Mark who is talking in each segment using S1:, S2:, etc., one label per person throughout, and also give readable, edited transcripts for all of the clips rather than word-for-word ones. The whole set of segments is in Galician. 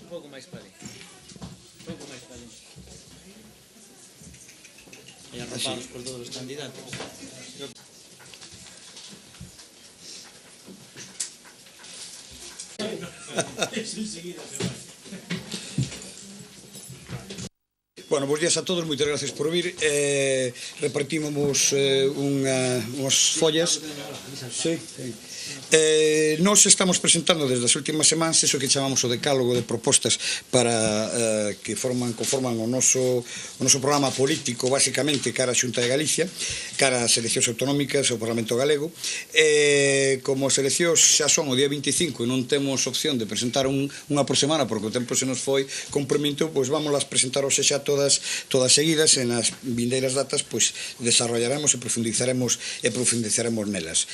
S1: Un pouco máis para ali. Un pouco máis para ali. E arropados por todos os candidatos.
S2: Bueno, bons días a todos, moitas gracias por vir. Repartimos unhas follas. Sí. Nos estamos presentando desde as últimas semanas iso que chamamos o decálogo de propostas para que conforman o noso programa político, basicamente cara a Xunta de Galicia, cara ás eleccións autonómicas ao Parlamento Galego. Como as eleccións xa son o día 25 e non temos opción de presentar unha por semana porque o tempo se nos foi compromiso, pois vámolas presentar hoxe xa todas seguidas, e nas vindeiras datas pois desarrollaremos e profundizaremos nelas.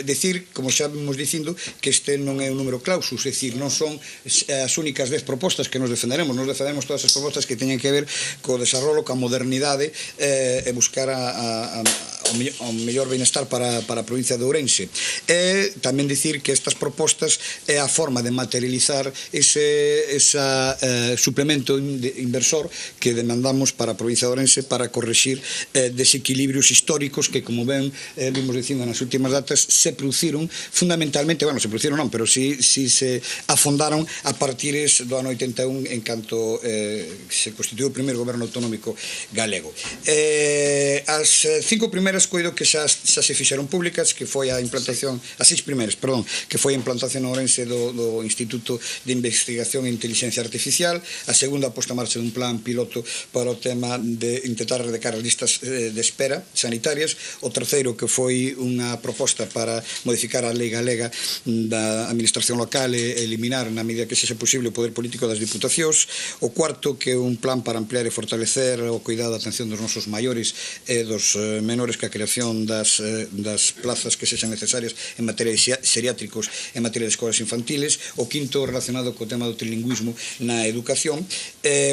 S2: Decir, como xa vimos dicindo, que este non é un número clausus, é dicir, non son as únicas 10 propostas que nos defenderemos todas as propostas que teñen que ver co desarrollo, coa modernidade e buscar o mellor benestar para a provincia de Ourense. E tamén dicir que estas propostas é a forma de materializar ese suplemento inversor que demandamos para a provincia de Ourense para corrixir desequilibrios históricos que, como ben vimos dicindo nas últimas datas, se produciron fundamentalmente, bueno, se produciron non, pero si se afondaron a partires do ano 81 en canto se constituiu o primeiro goberno autonómico galego. As 5 primeiras coido que xa se fixeron públicas, que foi a implantación, as 6 primeiras, perdón, que foi a implantación en Ourense do Instituto de Investigación e Inteligencia Artificial, a segunda a posta en marcha dun plan piloto para o tema de intentar erradicar as listas de espera sanitarias, o terceiro que foi unha proposta para modificar a lei galega da administración local e eliminar, na medida que sexa posible, o poder político das diputacións, o cuarto que é un plan para ampliar e fortalecer o cuidado e atención dos nosos maiores e dos menores, que a creación das plazas que sexan necesarias en materia de xeriátricos, en materia de escolas infantiles, o quinto relacionado co tema do trilingüismo na educación,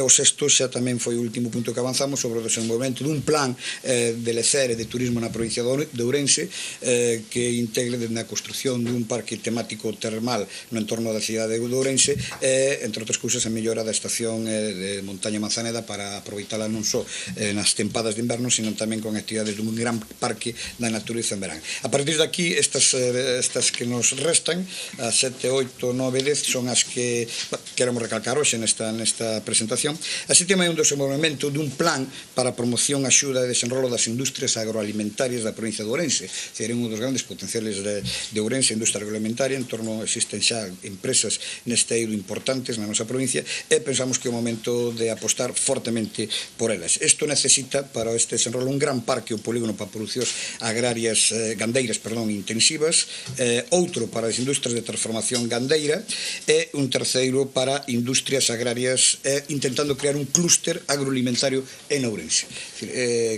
S2: o sexto xa tamén foi o último punto que avanzamos sobre o desenvolvemento dun plan de lecer e de turismo na provincia de Ourense, que integre na construción dun parque temático termal no entorno da cidade de Ourense e, entre outras cousas, a mellora da estación de Montaña Manzaneda para aproveitala non só nas tempadas de inverno, sino tamén con actividades dun gran parque da natureza en verán. A partir de aquí, estas que nos restan, as 7, 8, 9, 10, son as que queremos recalcar hoxe nesta presentación. A sétima é un desenvolvemento dun plan para a promoción, axuda e desenrolo das industrias agroalimentarias da provincia de Ourense. Sería un dos grandes potenciales de Ourense, a industria agroalimentaria. En torno existen xa empresas neste eido importantes na nosa provincia e pensamos que é o momento de apostar fortemente por elas. Isto necesita para este desenrolo un gran parque ou polígono para producións agrarias gandeiras, intensivas, outro para as industrias de transformación gandeira e un terceiro para industrias agrarias, intentando crear un clúster agroalimentario en Ourense.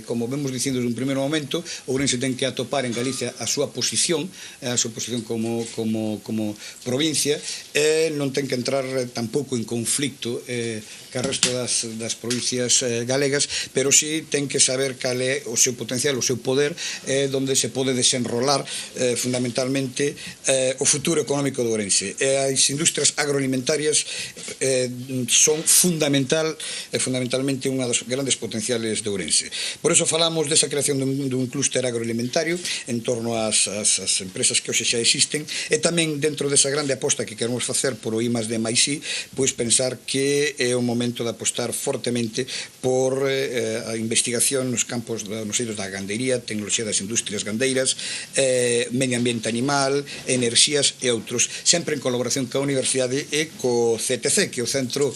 S2: Como vemos dicindo desde un primeiro momento, Ourense ten que atopar en Galicia a súa posición como provincia, e non ten que entrar tampouco en conflicto ca resto das provincias galegas, pero si ten que saber cal é o seu potencial, o seu poder, donde se pode desenrolar fundamentalmente o futuro económico de Ourense. As industrias agroalimentarias son fundamentalmente unha das grandes potenciales de Ourense. Por eso falamos desa creación dun clúster agroalimentario en torno ás empresas que hoxe xa existen, e tamén dentro desa grande aposta que queremos facer por o I+D+I, pois pensar que é o momento de apostar fortemente por a investigación nos campos, nos eidos da gandeiría, tecnoloxía das industrias gandeiras, medio ambiente animal, enerxías e outros, sempre en colaboración coa Universidade e co CTC, que é o Centro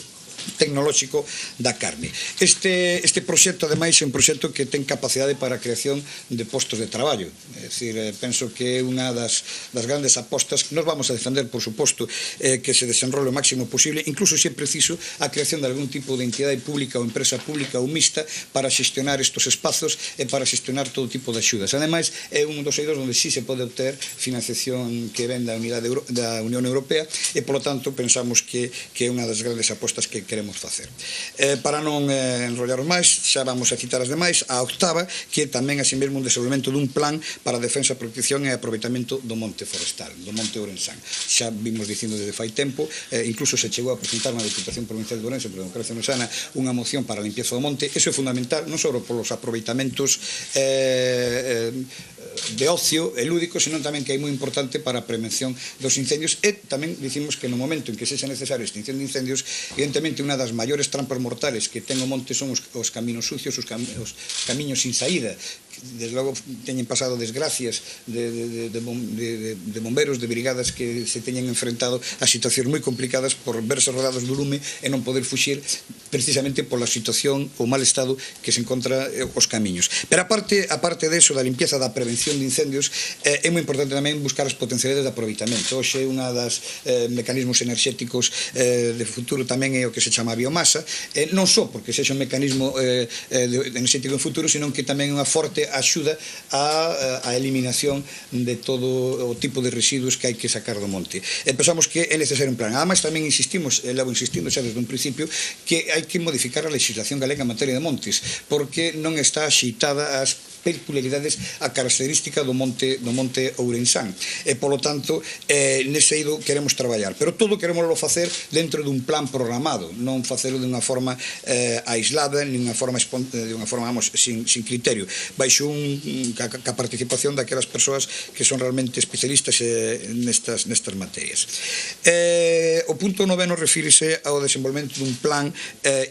S2: Tecnolóxico da Carne. Este proxecto, ademais, é un proxecto que ten capacidade para a creación de postos de traballo. É dicir, penso que é unha das grandes apostas que nos vamos a defender, por suposto, que se desenrole o máximo posible, incluso se é preciso a creación de algún tipo de entidade pública ou empresa pública ou mixta para xestionar estos espazos e para xestionar todo tipo de axudas. Ademais, é un dos eidos onde sí se pode obter financiación que ven da Unión Europea e, polo tanto, pensamos que é unha das grandes apostas que queremos facer. Para non enrollaros máis, xa vamos a citar as demais, a octava, que tamén así mesmo un desenvolvemento dun plan para a defensa, protección e aproveitamento do monte forestal, do monte Ourensán. Xa vimos dicindo desde fai tempo, incluso se chegou a presentar na Diputación Provincial de Ourense, por Democracia Ourensana, unha moción para a limpieza do monte. Eso é fundamental, non só polos aproveitamentos de ocio e lúdico, senón tamén que é moi importante para a prevención dos incendios, e tamén dicimos que no momento en que sexa necesario a extinción de incendios, evidentemente unha das maiores trampas mortales que ten o monte son os caminos sucios, os camiños sin saída. Desde logo teñen pasado desgracias de bomberos, de brigadas que se teñen enfrentado a situacións moi complicadas por verse rodados do lume e non poder fuxir precisamente pola situación ou mal estado que se encontra os camiños. Pero aparte deso, da limpieza, da prevención de incendios, é moi importante tamén buscar as potencialidades de aproveitamento. Hoxe unha das mecanismos enerxéticos de futuro tamén é o que se chama biomasa, non só porque sexa un mecanismo enerxético en futuro, senón que tamén é unha forte axuda á eliminación de todo o tipo de residuos que hai que sacar do monte. Pensamos que é necesario un plan. Ademais, tamén insistimos, levo insistindo xa desde un principio, que hai que modificar a legislación galega en materia de montes, porque non está axeitada as peculiaridades, a característica do monte Ourensán. E, polo tanto, nese eido queremos traballar. Pero todo queremoslo facer dentro dun plan programado, non facelo de unha forma aislada, nin unha forma, vamos, sin criterio. Baixo ca participación daquelas persoas que son realmente especialistas nestas materias. O punto 9 refírese ao desenvolvemento dun plan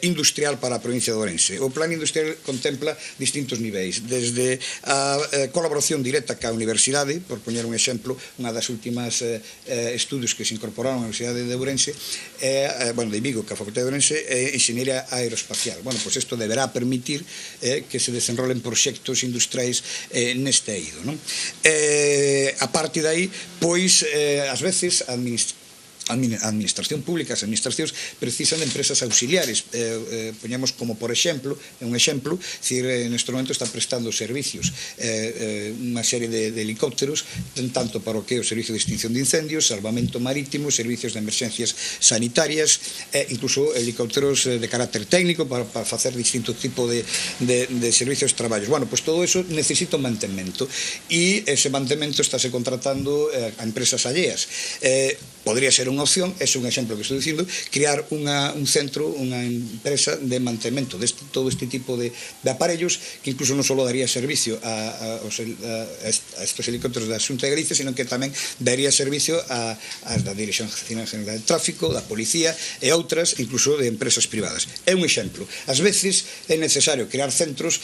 S2: industrial para a provincia de Ourense. O plan industrial contempla distintos niveis, desde a colaboración directa ca universidade, por poñer un exemplo, unha das últimas estudios que se incorporaron á Universidade de Ourense, de Vigo, que a Facultade de Ourense, é Enxeñería Aeroespacial. Pois isto deberá permitir que se desenrolen proxectos industriais neste eido. A parte dai, pois, ás veces, a administración pública, as administracións precisan de empresas auxiliares. Poñemos como, por exemplo, neste momento está prestando servicios unha serie de helicópteros, tanto para o que é o servicio de extinción de incendios, salvamento marítimo, servicios de emerxencias sanitarias, incluso helicópteros de carácter técnico para facer distinto tipo de servicios de traballos. Pois todo eso necesita un mantemento, e ese mantemento estáse contratando a empresas alleas. Podría ser unha opción, é un exemplo que estou dicindo, crear un centro, unha empresa de mantemento de todo este tipo de aparellos, que incluso non só daría servicio a estos helicópteros da Xunta de Galicia, sino que tamén daría servicio a da Dirección General de Tráfico, da Policía e outras, incluso de empresas privadas. É un exemplo. Ás veces é necesario crear centros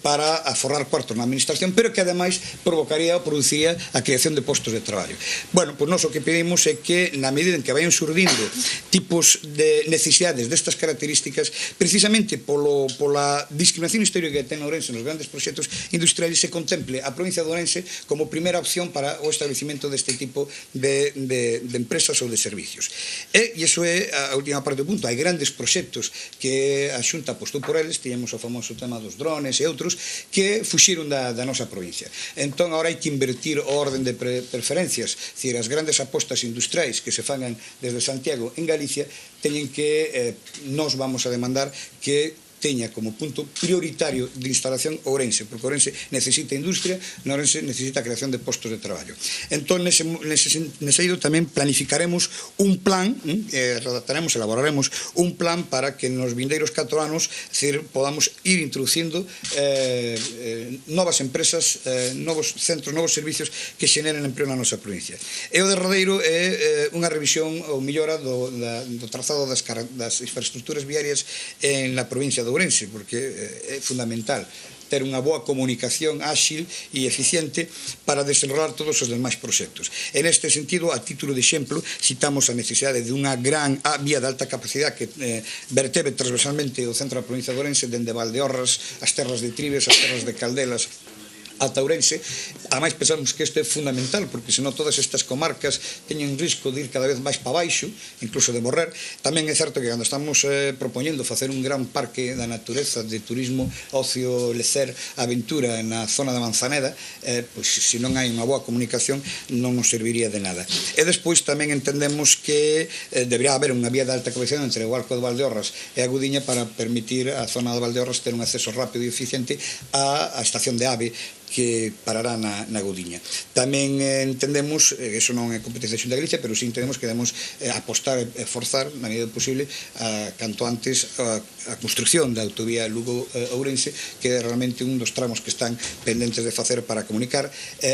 S2: para aforrar cuartos na administración, pero que ademais provocaría ou produciría a creación de postos de traballo. Pois nós o que pedimos é que, na medida en que vayan surdindo tipos de necesidades destas características, precisamente pola discriminación histórica que ten Ourense nos grandes proxectos industriales, se contemple a provincia de Ourense como primeira opción para o establecimento deste tipo de empresas ou de servicios. E iso é a última parte do punto. Hai grandes proxectos que a Xunta apostou por eles, tiñamos o famoso tema dos drones e outros, que fuxiron da nosa provincia. Entón, agora hai que invertir o orden de preferencias, dicir, as grandes apostas industriais que se fagan desde Santiago en Galicia, teñen que, nós vamos a demandar que teña como punto prioritario de instalación Ourense, porque Ourense necesita industria, Ourense necesita a creación de postos de traballo. Entón, nese eido tamén planificaremos un plan, elaboraremos un plan para que nos vindeiros 4 anos podamos ir introducindo novas empresas, novos centros, novos servicios que xeneren emprego na nosa provincia. E o derradeiro é unha revisión ou millora do trazado das infraestructuras viarias en la provincia de Ourense, porque é fundamental ter unha boa comunicación áxil e eficiente para desenrolar todos os demais proxectos. En este sentido, a título de exemplo, citamos a necesidade de unha gran vía de alta capacidade que vertebe transversalmente o centro da provincia de Ourense, dende Valdeorras, as terras de Tribes, as terras de Caldelas, ata Ourense. Ademais, pensamos que isto é fundamental, porque senón todas estas comarcas teñen risco de ir cada vez máis para baixo, incluso de morrer. Tamén é certo que cando estamos propoñendo facer un gran parque da natureza, de turismo, ocio, lecer, aventura na zona da Manzaneda, pois se non hai unha boa comunicación non nos serviría de nada. E despois tamén entendemos que debería haber unha vía de alta capacidade entre o Arco de Valdeorras e a Gudiña para permitir a zona de Valdeorras ter un acceso rápido e eficiente á estación de AVE que parará na Gudiña. Tamén entendemos, eso non é competencia da Xunta de Galicia, pero sí entendemos que debemos apostar e forzar, na medida posible, canto antes a construcción da autovía Lugo-Ourense, que é realmente un dos tramos que están pendentes de facer para comunicar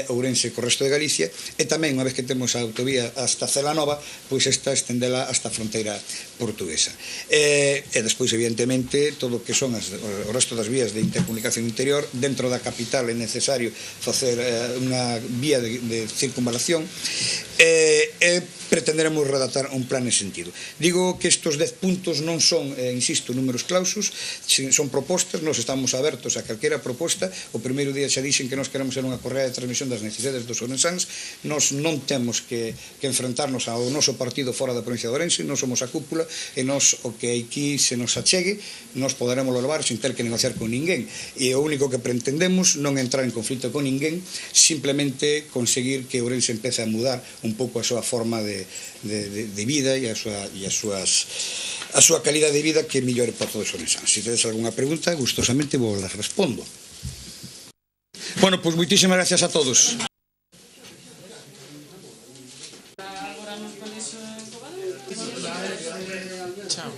S2: Ourense co resto de Galicia, e tamén, unha vez que temos a autovía hasta Celanova, pois esta estendela hasta a fronteira portuguesa. E despois, evidentemente, todo o que son o resto das vías de intercomunicación interior, dentro da capital é necesario facer unha vía de circunvalación e pretenderemos redactar un plan en sentido. Digo que estes 10 puntos non son, insisto, números clausus, son propostas, nos estamos abertos a calquera proposta. O primeiro día xa dixen que nos queremos ser unha correa de transmisión das necesidades dos ourensáns. Nos non temos que enfrentarnos ao noso partido fora da provincia de Ourense, non somos a cúpula, e nos o que aquí se nos achegue, nos poderemos levar sin ter que negociar con ninguén. E o único que pretendemos non é entrar en conflito con ninguén, simplemente conseguir que Ourense empece a mudar un pouco a súa forma de vida e a súa calidad de vida, que mellore para todos os ourensáns. Se tedes algunha pregunta, gustosamente vos las respondo. Bueno, pois moitísimas gracias a todos.
S1: Chao.